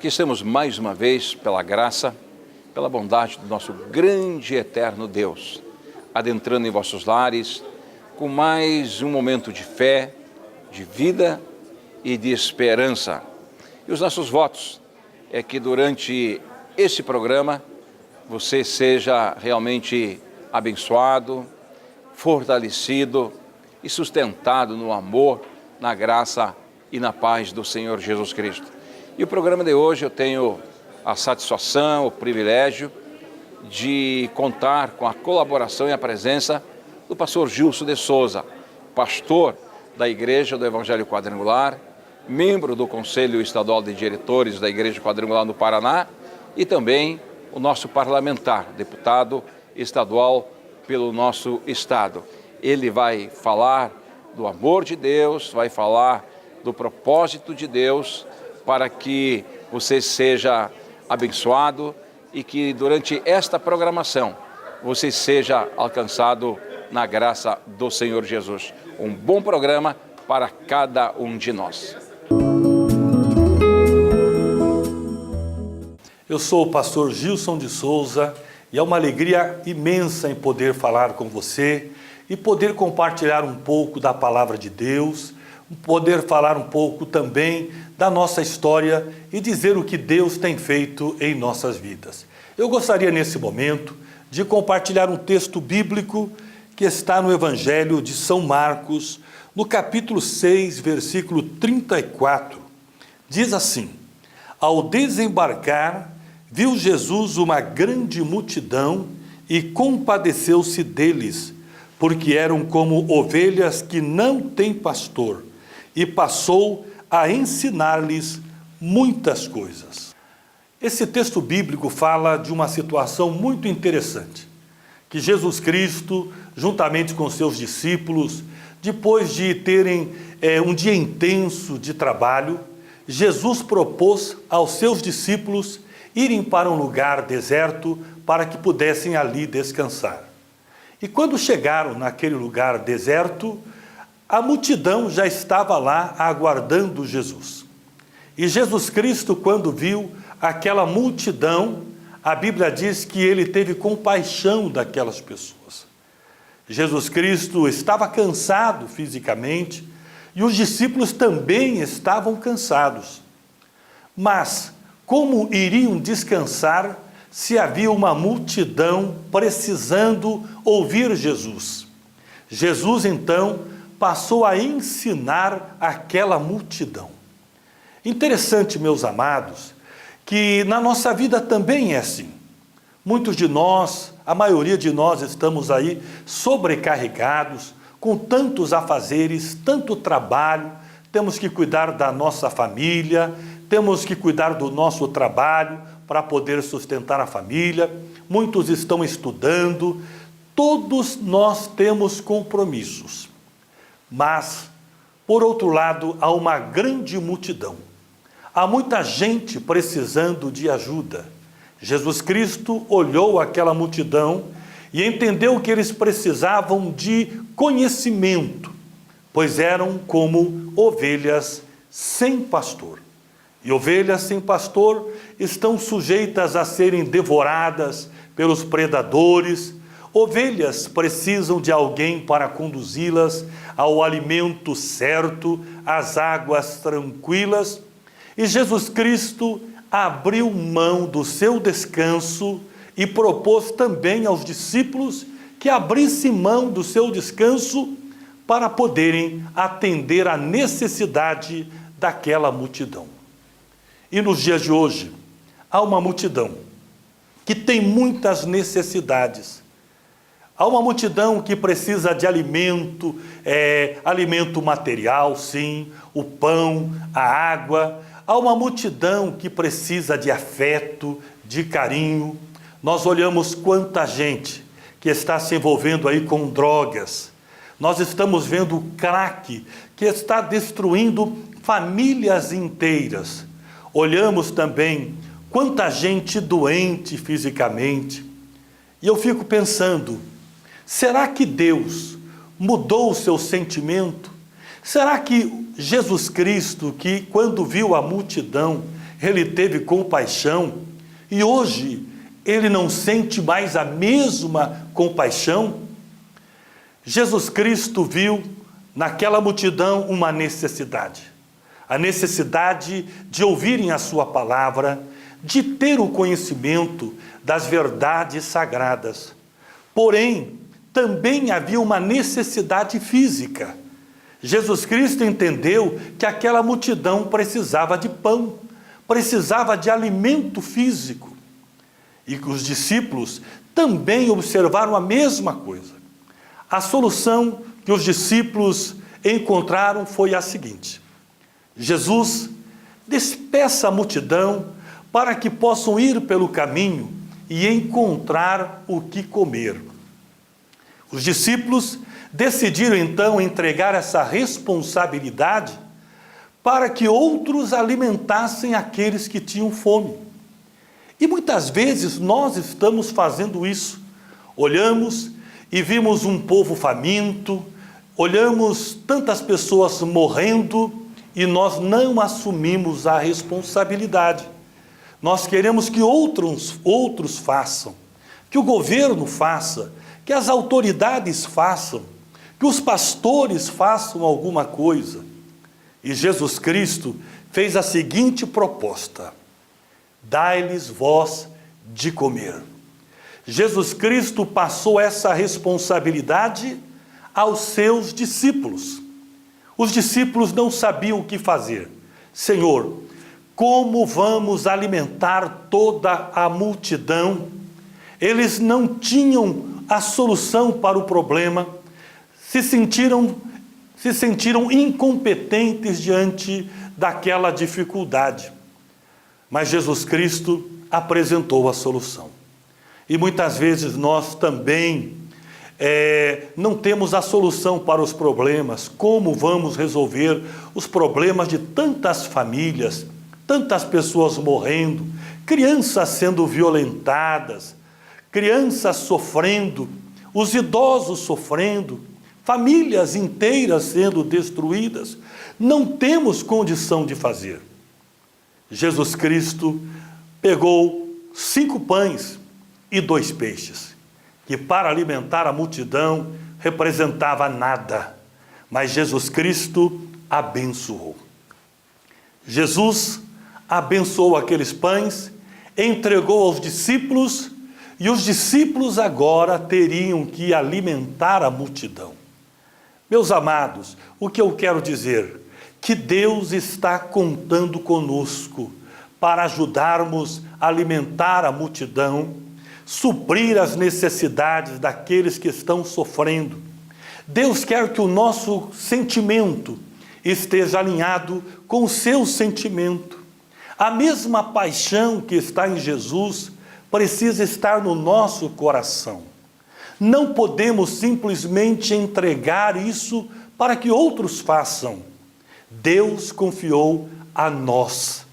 Aqui estamos mais uma vez, pela graça, pela bondade do nosso grande e eterno Deus, adentrando em vossos lares com mais um momento de fé, de vida e de esperança. E os nossos votos é que durante esse programa você seja realmente abençoado, fortalecido e sustentado no amor, na graça e na paz do Senhor Jesus Cristo. E o programa de hoje eu tenho a satisfação, o privilégio de contar com a colaboração e a presença do pastor Gilson de Souza, pastor da Igreja do Evangelho Quadrangular, membro do Conselho Estadual de Diretores da Igreja Quadrangular no Paraná e também o nosso parlamentar, deputado estadual pelo nosso estado. Ele vai falar do amor de Deus, vai falar do propósito de Deus para que você seja abençoado e que durante esta programação você seja alcançado na graça do Senhor Jesus. Um bom programa para cada um de nós. Eu sou o pastor Gilson de Souza e é uma alegria imensa em poder falar com você e poder compartilhar um pouco da palavra de Deus, poder falar um pouco também da nossa história e dizer o que Deus tem feito em nossas vidas. Eu gostaria nesse momento de compartilhar um texto bíblico que está no Evangelho de São Marcos, no capítulo 6, versículo 34. Diz assim: ao desembarcar, viu Jesus uma grande multidão e compadeceu-se deles, porque eram como ovelhas que não têm pastor, e passou a ensinar-lhes muitas coisas. Esse texto bíblico fala de uma situação muito interessante, que Jesus Cristo, juntamente com seus discípulos, depois de terem um dia intenso de trabalho, Jesus propôs aos seus discípulos irem para um lugar deserto para que pudessem ali descansar. E quando chegaram naquele lugar deserto, a multidão já estava lá aguardando Jesus. E Jesus Cristo, quando viu aquela multidão, a Bíblia diz que ele teve compaixão daquelas pessoas. Jesus Cristo estava cansado fisicamente e os discípulos também estavam cansados. Mas como iriam descansar se havia uma multidão precisando ouvir Jesus? Jesus, então, passou a ensinar aquela multidão. Interessante, meus amados, que na nossa vida também é assim. Muitos de nós, a maioria de nós estamos aí sobrecarregados, com tantos afazeres, tanto trabalho, temos que cuidar da nossa família, temos que cuidar do nosso trabalho para poder sustentar a família, muitos estão estudando, todos nós temos compromissos. Mas, por outro lado, há uma grande multidão. Há muita gente precisando de ajuda. Jesus Cristo olhou aquela multidão e entendeu que eles precisavam de conhecimento, pois eram como ovelhas sem pastor. E ovelhas sem pastor estão sujeitas a serem devoradas pelos predadores. Ovelhas precisam de alguém para conduzi-las ao alimento certo, às águas tranquilas. E Jesus Cristo abriu mão do seu descanso e propôs também aos discípulos que abrissem mão do seu descanso para poderem atender à necessidade daquela multidão. E nos dias de hoje, há uma multidão que tem muitas necessidades. Há uma multidão que precisa de alimento, alimento material, sim, o pão, a água. Há uma multidão que precisa de afeto, de carinho. Nós olhamos quanta gente que está se envolvendo aí com drogas. Nós estamos vendo o crack que está destruindo famílias inteiras. Olhamos também quanta gente doente fisicamente. E eu fico pensando, será que Deus mudou o seu sentimento? Será que Jesus Cristo, que quando viu a multidão, ele teve compaixão e hoje ele não sente mais a mesma compaixão? Jesus Cristo viu naquela multidão uma necessidade. A necessidade de ouvirem a sua palavra, de ter o conhecimento das verdades sagradas. Porém, também havia uma necessidade física. Jesus Cristo entendeu que aquela multidão precisava de pão, precisava de alimento físico. E os discípulos também observaram a mesma coisa. A solução que os discípulos encontraram foi a seguinte: Jesus, despeça a multidão para que possam ir pelo caminho e encontrar o que comer. Os discípulos decidiram então entregar essa responsabilidade para que outros alimentassem aqueles que tinham fome. E muitas vezes nós estamos fazendo isso. Olhamos e vimos um povo faminto, olhamos tantas pessoas morrendo e nós não assumimos a responsabilidade. Nós queremos que outros façam, que o governo faça, que as autoridades façam, que os pastores façam alguma coisa. E Jesus Cristo fez a seguinte proposta: dai-lhes vós de comer. Jesus Cristo passou essa responsabilidade aos seus discípulos. Os discípulos não sabiam o que fazer. Senhor, como vamos alimentar toda a multidão? Eles não tinham a solução para o problema, se sentiram incompetentes diante daquela dificuldade. Mas Jesus Cristo apresentou a solução. E muitas vezes nós também não temos a solução para os problemas. Como vamos resolver os problemas de tantas famílias, tantas pessoas morrendo, crianças sendo violentadas, crianças sofrendo, os idosos sofrendo, famílias inteiras sendo destruídas? Não temos condição de fazer. Jesus Cristo pegou 5 pães e 2 peixes, que para alimentar a multidão representava nada, mas Jesus Cristo abençoou. Jesus abençoou aqueles pães, entregou aos discípulos, e os discípulos agora teriam que alimentar a multidão. Meus amados, o que eu quero dizer? Que Deus está contando conosco para ajudarmos a alimentar a multidão, suprir as necessidades daqueles que estão sofrendo. Deus quer que o nosso sentimento esteja alinhado com o seu sentimento. A mesma paixão que está em Jesus precisa estar no nosso coração. Não podemos simplesmente entregar isso para que outros façam. Deus confiou a nós.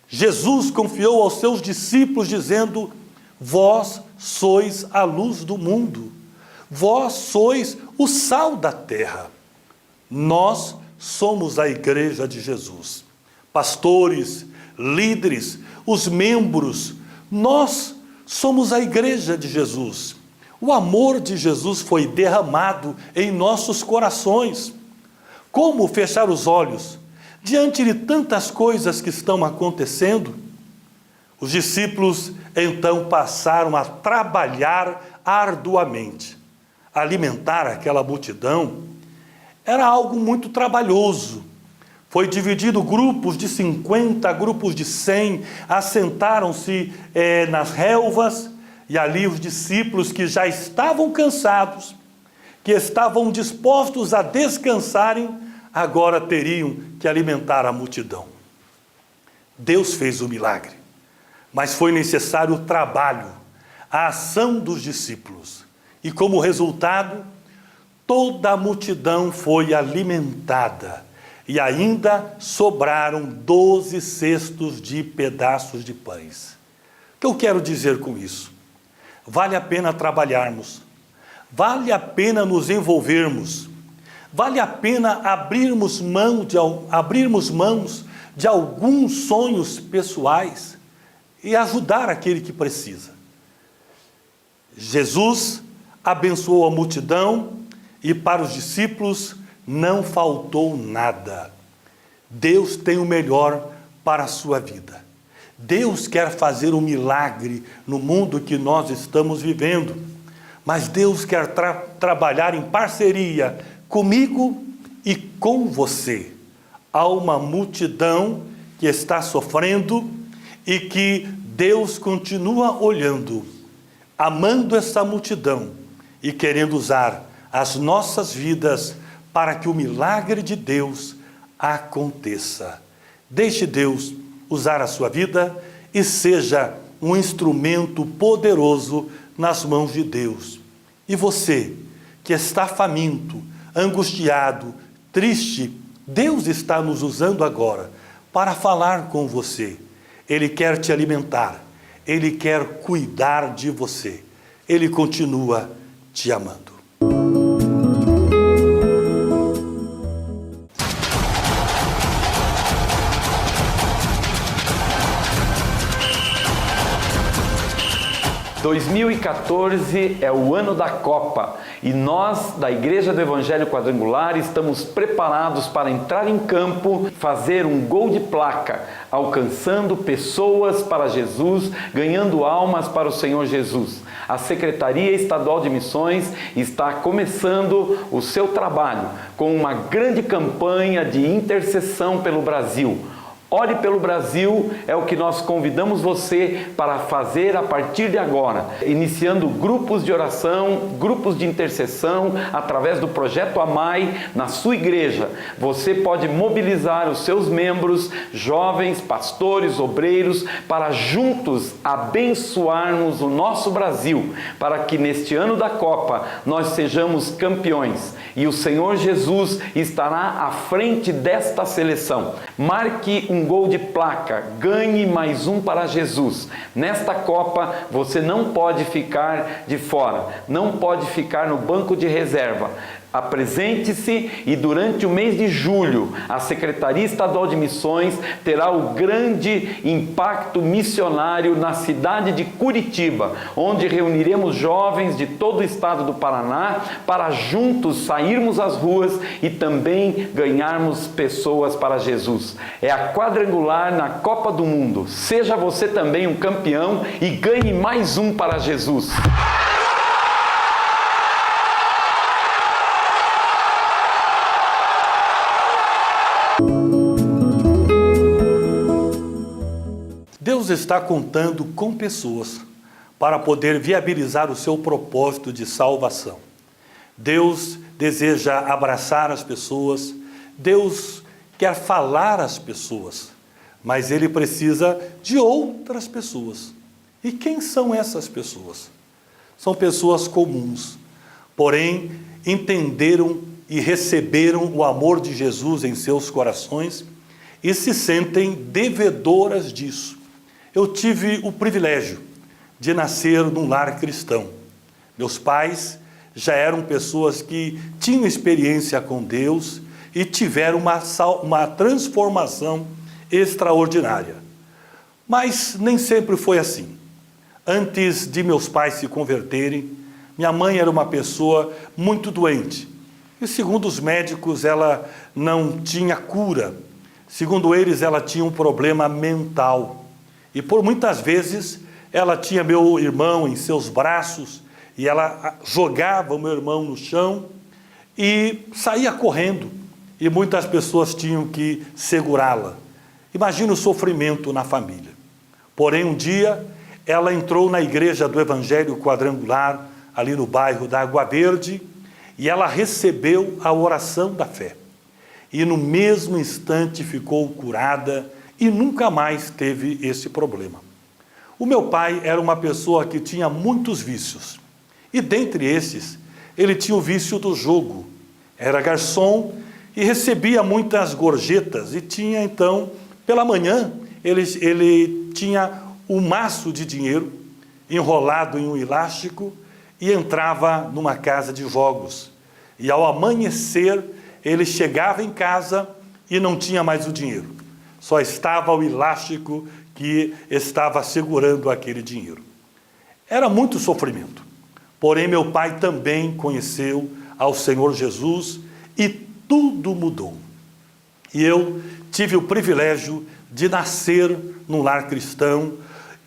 Jesus confiou aos seus discípulos dizendo: vós sois a luz do mundo, vós sois o sal da terra. Nós somos a igreja de Jesus. Pastores, líderes, os membros, nós somos a igreja de Jesus. O amor de Jesus foi derramado em nossos corações. Como fechar os olhos diante de tantas coisas que estão acontecendo? Os discípulos então passaram a trabalhar arduamente. Alimentar aquela multidão era algo muito trabalhoso. Foi dividido grupos de 50, grupos de 100, assentaram-se nas relvas, e ali os discípulos que já estavam cansados, que estavam dispostos a descansarem, agora teriam que alimentar a multidão. Deus fez o milagre, mas foi necessário o trabalho, a ação dos discípulos. E como resultado, toda a multidão foi alimentada. E ainda sobraram 12 cestos de pedaços de pães. O que eu quero dizer com isso? Vale a pena trabalharmos, vale a pena nos envolvermos, vale a pena abrirmos mãos de alguns sonhos pessoais e ajudar aquele que precisa. Jesus abençoou a multidão e para os discípulos não faltou nada. Deus tem o melhor para a sua vida. Deus quer fazer um milagre no mundo que nós estamos vivendo, mas Deus quer trabalhar em parceria comigo e com você. Há uma multidão que está sofrendo e que Deus continua olhando, amando essa multidão e querendo usar as nossas vidas para que o milagre de Deus aconteça. Deixe Deus usar a sua vida e seja um instrumento poderoso nas mãos de Deus. E você, que está faminto, angustiado, triste, Deus está nos usando agora para falar com você. Ele quer te alimentar, Ele quer cuidar de você. Ele continua te amando. ...2014 é o ano da Copa e nós, da Igreja do Evangelho Quadrangular, estamos preparados para entrar em campo, fazer um gol de placa, alcançando pessoas para Jesus, ganhando almas para o Senhor Jesus. A Secretaria Estadual de Missões está começando o seu trabalho com uma grande campanha de intercessão pelo Brasil. Ore pelo Brasil é o que nós convidamos você para fazer a partir de agora, iniciando grupos de oração, grupos de intercessão, através do Projeto Amai na sua igreja. Você pode mobilizar os seus membros, jovens, pastores, obreiros, para juntos abençoarmos o nosso Brasil, para que neste ano da Copa nós sejamos campeões. E o Senhor Jesus estará à frente desta seleção. Marque um gol de placa, ganhe mais um para Jesus. Nesta Copa você não pode ficar de fora, não pode ficar no banco de reserva. Apresente-se e durante o mês de julho a Secretaria Estadual de Missões terá o grande impacto missionário na cidade de Curitiba, onde reuniremos jovens de todo o estado do Paraná para juntos sairmos às ruas e também ganharmos pessoas para Jesus. É a Quadrangular na Copa do Mundo. Seja você também um campeão e ganhe mais um para Jesus. Deus está contando com pessoas para poder viabilizar o seu propósito de salvação. Deus deseja abraçar as pessoas, Deus quer falar às pessoas, mas Ele precisa de outras pessoas. E quem são essas pessoas? São pessoas comuns, porém entenderam e receberam o amor de Jesus em seus corações e se sentem devedoras disso. Eu tive o privilégio de nascer num lar cristão. Meus pais já eram pessoas que tinham experiência com Deus e tiveram uma transformação extraordinária. Mas nem sempre foi assim. Antes de meus pais se converterem, minha mãe era uma pessoa muito doente. E segundo os médicos, ela não tinha cura. Segundo eles, ela tinha um problema mental. E por muitas vezes ela tinha meu irmão em seus braços e ela jogava o meu irmão no chão e saía correndo. E muitas pessoas tinham que segurá-la. Imagina o sofrimento na família. Porém, um dia ela entrou na igreja do Evangelho Quadrangular, ali no bairro da Água Verde, e ela recebeu a oração da fé. E no mesmo instante ficou curada e nunca mais teve esse problema. O meu pai era uma pessoa que tinha muitos vícios. E dentre esses, ele tinha o vício do jogo. Era garçom e recebia muitas gorjetas. E tinha então, pela manhã, ele tinha um maço de dinheiro enrolado em um elástico e entrava numa casa de jogos. E ao amanhecer, ele chegava em casa e não tinha mais o dinheiro. só estava o elástico que estava segurando aquele dinheiro. Era muito sofrimento. Porém, meu pai também conheceu ao Senhor Jesus e tudo mudou. E eu tive o privilégio de nascer num lar cristão,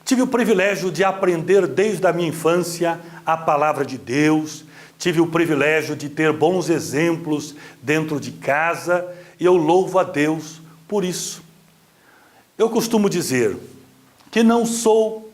tive o privilégio de aprender desde a minha infância a palavra de Deus, tive o privilégio de ter bons exemplos dentro de casa e eu louvo a Deus por isso. Eu costumo dizer que não sou,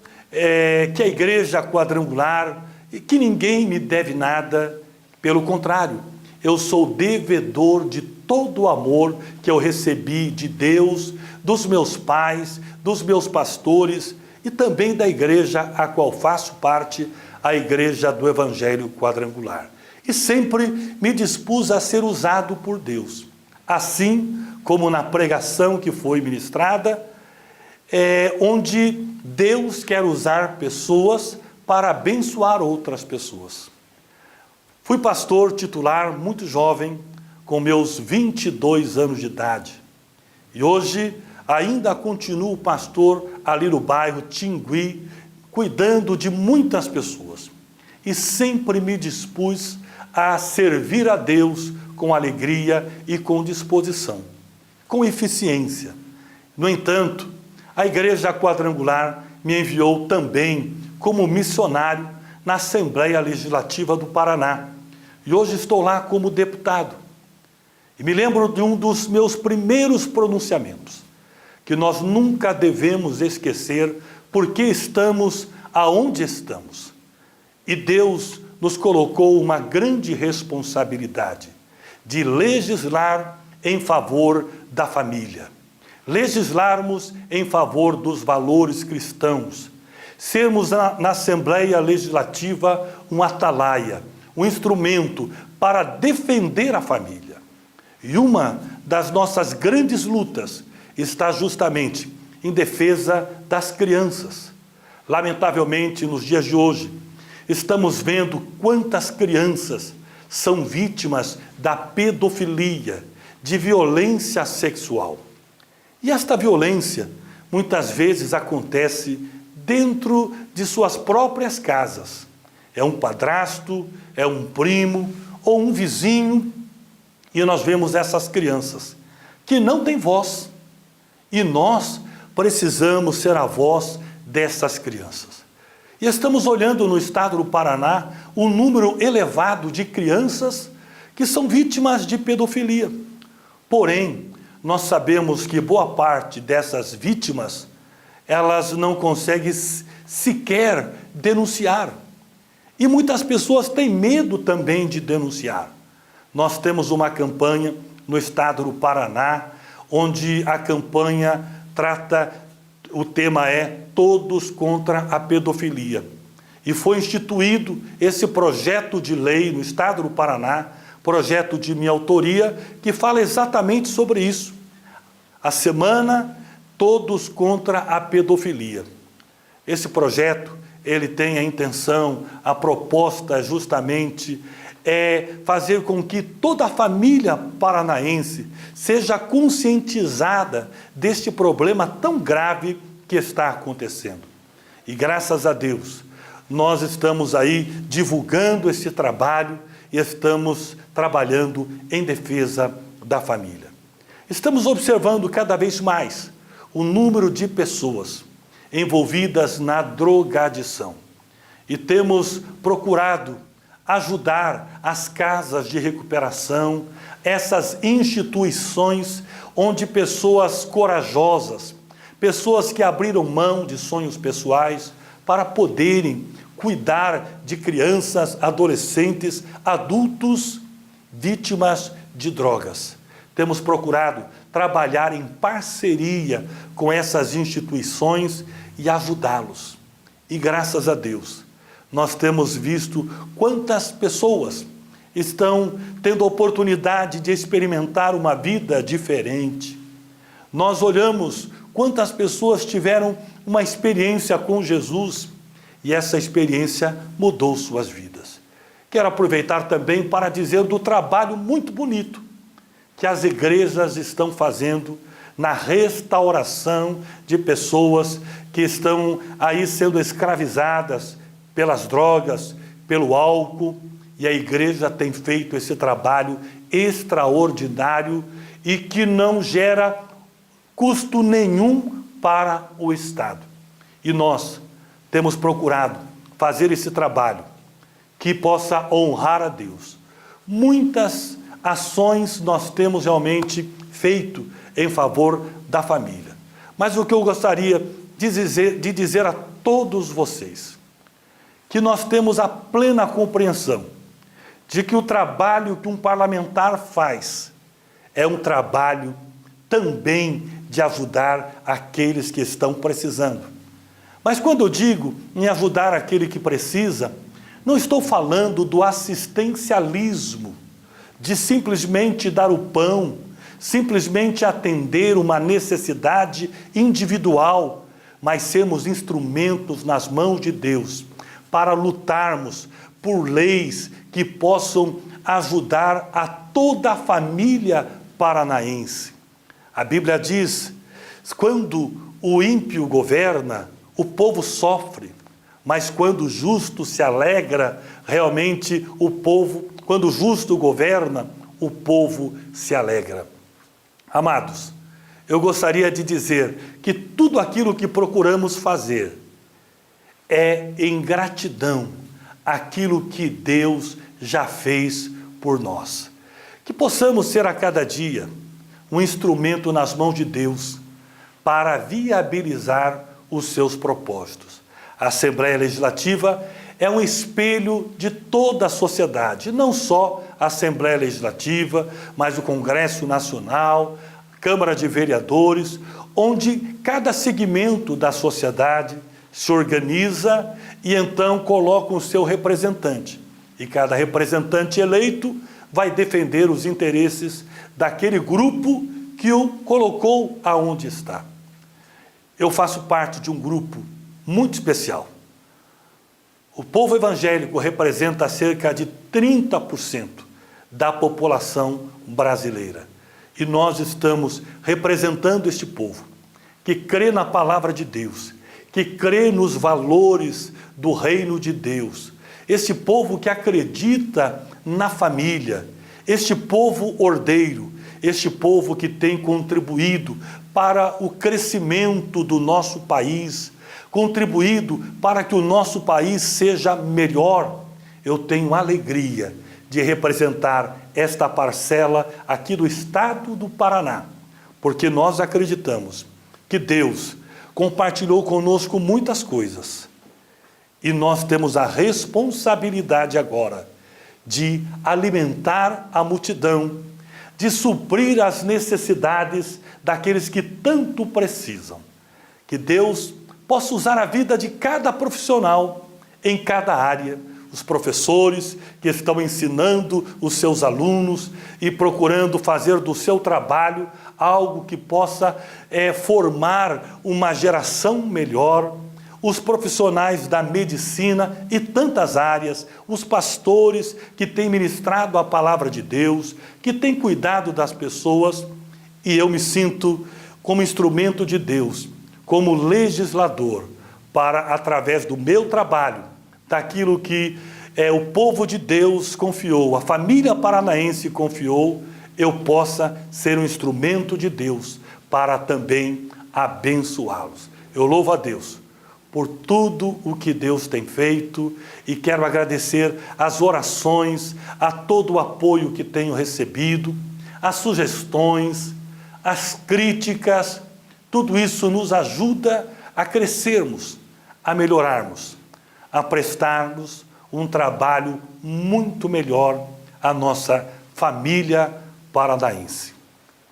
que a igreja quadrangular, e que ninguém me deve nada, pelo contrário, eu sou devedor de todo o amor que eu recebi de Deus, dos meus pais, dos meus pastores e também da igreja a qual faço parte, a igreja do Evangelho Quadrangular. E sempre me dispus a ser usado por Deus. Assim como na pregação que foi ministrada, onde Deus quer usar pessoas para abençoar outras pessoas. Fui pastor titular muito jovem, com meus 22 anos de idade. E hoje ainda continuo pastor ali no bairro Tingui, cuidando de muitas pessoas. E sempre me dispus a servir a Deus com alegria e com disposição, com eficiência. No entanto, a Igreja Quadrangular me enviou também como missionário na Assembleia Legislativa do Paraná. E hoje estou lá como deputado. E me lembro de um dos meus primeiros pronunciamentos, que nós nunca devemos esquecer porque estamos aonde estamos. E Deus nos colocou uma grande responsabilidade de legislar em favor da família, legislarmos em favor dos valores cristãos, sermos na Assembleia Legislativa um atalaia, um instrumento para defender a família. E uma das nossas grandes lutas está justamente em defesa das crianças. Lamentavelmente, nos dias de hoje, estamos vendo quantas crianças são vítimas da pedofilia, de violência sexual. E esta violência, muitas vezes, acontece dentro de suas próprias casas. É um padrasto, é um primo ou um vizinho. E nós vemos essas crianças que não têm voz. E nós precisamos ser a voz dessas crianças. E estamos olhando no estado do Paraná um número elevado de crianças que são vítimas de pedofilia. Porém, nós sabemos que boa parte dessas vítimas, elas não conseguem sequer denunciar. E muitas pessoas têm medo também de denunciar. Nós temos uma campanha no estado do Paraná, onde a campanha trata, o tema é Todos contra a Pedofilia. E foi instituído esse projeto de lei no estado do Paraná, projeto de minha autoria, que fala exatamente sobre isso. A semana Todos contra a Pedofilia. Esse projeto, ele tem a intenção, a proposta justamente fazer com que toda a família paranaense seja conscientizada deste problema tão grave que está acontecendo. E graças a Deus, nós estamos aí divulgando esse trabalho e estamos trabalhando em defesa da família. Estamos observando cada vez mais o número de pessoas envolvidas na drogadição e temos procurado ajudar as casas de recuperação, essas instituições onde pessoas corajosas, pessoas que abriram mão de sonhos pessoais para poderem cuidar de crianças, adolescentes, adultos vítimas de drogas. Temos procurado trabalhar em parceria com essas instituições e ajudá-los. E graças a Deus, nós temos visto quantas pessoas estão tendo a oportunidade de experimentar uma vida diferente. Nós olhamos quantas pessoas tiveram uma experiência com Jesus e essa experiência mudou suas vidas. Quero aproveitar também para dizer do trabalho muito bonito que as igrejas estão fazendo na restauração de pessoas que estão aí sendo escravizadas pelas drogas, pelo álcool, e a igreja tem feito esse trabalho extraordinário e que não gera custo nenhum para o Estado. E nós temos procurado fazer esse trabalho que possa honrar a Deus. Muitas ações nós temos realmente feito em favor da família. Mas o que eu gostaria de dizer a todos vocês, que nós temos a plena compreensão de que o trabalho que um parlamentar faz é um trabalho também de ajudar aqueles que estão precisando. Mas quando eu digo em ajudar aquele que precisa, não estou falando do assistencialismo, de simplesmente dar o pão, simplesmente atender uma necessidade individual, mas sermos instrumentos nas mãos de Deus para lutarmos por leis que possam ajudar a toda a família paranaense. A Bíblia diz, quando o ímpio governa, o povo sofre, mas quando o justo se alegra, realmente quando o justo governa, o povo se alegra. Amados, eu gostaria de dizer que tudo aquilo que procuramos fazer é em gratidão àquilo que Deus já fez por nós. Que possamos ser a cada dia um instrumento nas mãos de Deus para viabilizar os seus propósitos. A Assembleia Legislativa é um espelho de toda a sociedade, não só a Assembleia Legislativa, mas o Congresso Nacional, Câmara de Vereadores, onde cada segmento da sociedade se organiza e então coloca o seu representante. E cada representante eleito vai defender os interesses daquele grupo que o colocou aonde está. Eu faço parte de um grupo muito especial. O povo evangélico representa cerca de 30% da população brasileira. E nós estamos representando este povo, que crê na palavra de Deus, que crê nos valores do reino de Deus. Este povo que acredita na família, este povo ordeiro, este povo que tem contribuído para o crescimento do nosso país, contribuído para que o nosso país seja melhor. Eu tenho alegria de representar esta parcela aqui do estado do Paraná, porque nós acreditamos que Deus compartilhou conosco muitas coisas e nós temos a responsabilidade agora de alimentar a multidão, de suprir as necessidades daqueles que tanto precisam. Que Deus possa usar a vida de cada profissional em cada área, os professores que estão ensinando os seus alunos e procurando fazer do seu trabalho algo que possa formar uma geração melhor, os profissionais da medicina e tantas áreas, os pastores que têm ministrado a palavra de Deus, que têm cuidado das pessoas, e eu me sinto como instrumento de Deus, como legislador, para, através do meu trabalho, daquilo que o povo de Deus confiou, a família paranaense confiou, eu possa ser um instrumento de Deus para também abençoá-los. Eu louvo a Deus por tudo o que Deus tem feito e quero agradecer as orações, a todo o apoio que tenho recebido, as sugestões, as críticas. Tudo isso nos ajuda a crescermos, a melhorarmos, a prestarmos um trabalho muito melhor à nossa família paranaense.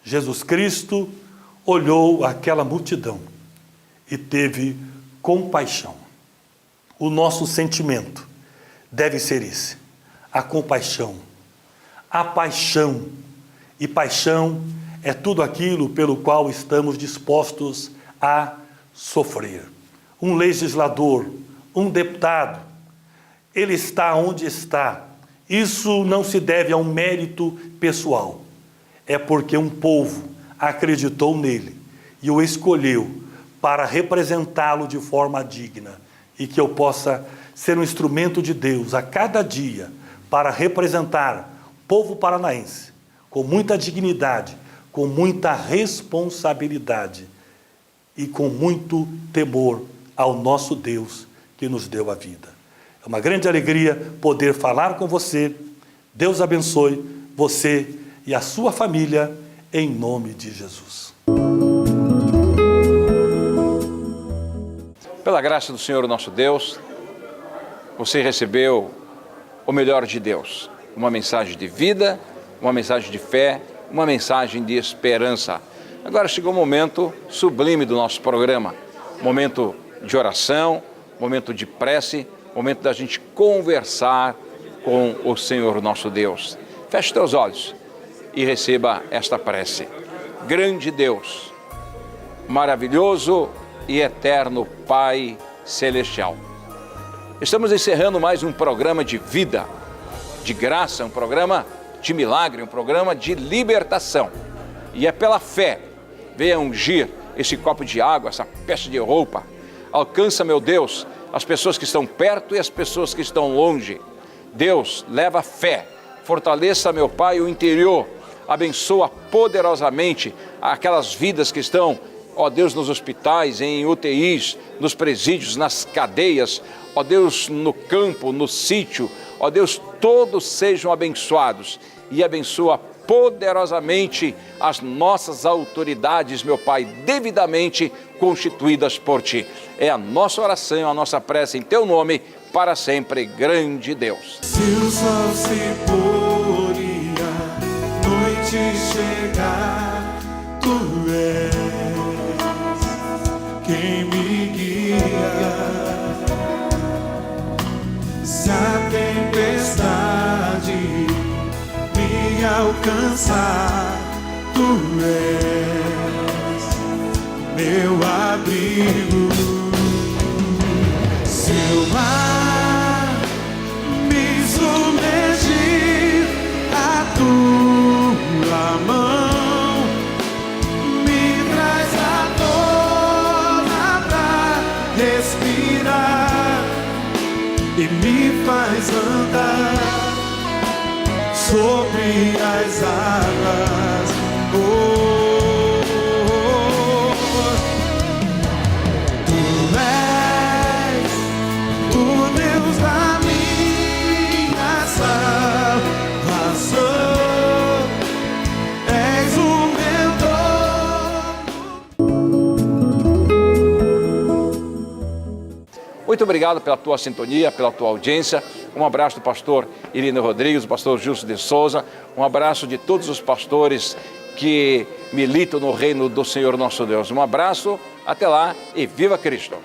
Jesus Cristo olhou aquela multidão e teve compaixão. O nosso sentimento deve ser esse, a compaixão, a paixão. E paixão é tudo aquilo pelo qual estamos dispostos a sofrer. Um legislador, um deputado, ele está onde está. Isso não se deve a um mérito pessoal. É porque um povo acreditou nele e o escolheu para representá-lo de forma digna, e que eu possa ser um instrumento de Deus a cada dia para representar o povo paranaense com muita dignidade, com muita responsabilidade e com muito temor ao nosso Deus que nos deu a vida. É uma grande alegria poder falar com você. Deus abençoe você e a sua família, em nome de Jesus. Pela graça do Senhor nosso Deus, você recebeu o melhor de Deus. Uma mensagem de vida, uma mensagem de fé, uma mensagem de esperança. Agora chegou o momento sublime do nosso programa. Momento de oração, momento de prece, momento da gente conversar com o Senhor nosso Deus. Feche teus olhos e receba esta prece. Grande Deus, maravilhoso e eterno Pai Celestial. Estamos encerrando mais um programa de vida, de graça, um programa de milagre, um programa de libertação. E é pela fé, venha ungir esse copo de água, essa peça de roupa. Alcança, meu Deus, as pessoas que estão perto e as pessoas que estão longe. Deus, leva fé, fortaleça, meu Pai, o interior, abençoa poderosamente aquelas vidas que estão, ó Deus, nos hospitais, em UTIs, nos presídios, nas cadeias, ó Deus, no campo, no sítio, ó Deus, todos sejam abençoados e abençoa poderosamente as nossas autoridades, meu Pai, devidamente constituídas por Ti. É a nossa oração, a nossa prece em Teu nome, para sempre, grande Deus. Se o sol se pôr e a noite chegar, Tu és quem me guia. Se a tempestade me alcançar, Tu és meu abrigo. Se o mar me submergir, a Tua mão me traz à tona pra respirar e me faz andar sobre as águas. Tu és o Deus da minha salvação, és o meu dono. Muito obrigado pela tua sintonia, pela tua audiência. Um abraço do pastor Irineu Rodrigues, do pastor Gilson de Souza. Um abraço de todos os pastores que militam no reino do Senhor nosso Deus. Um abraço, até lá e viva Cristo!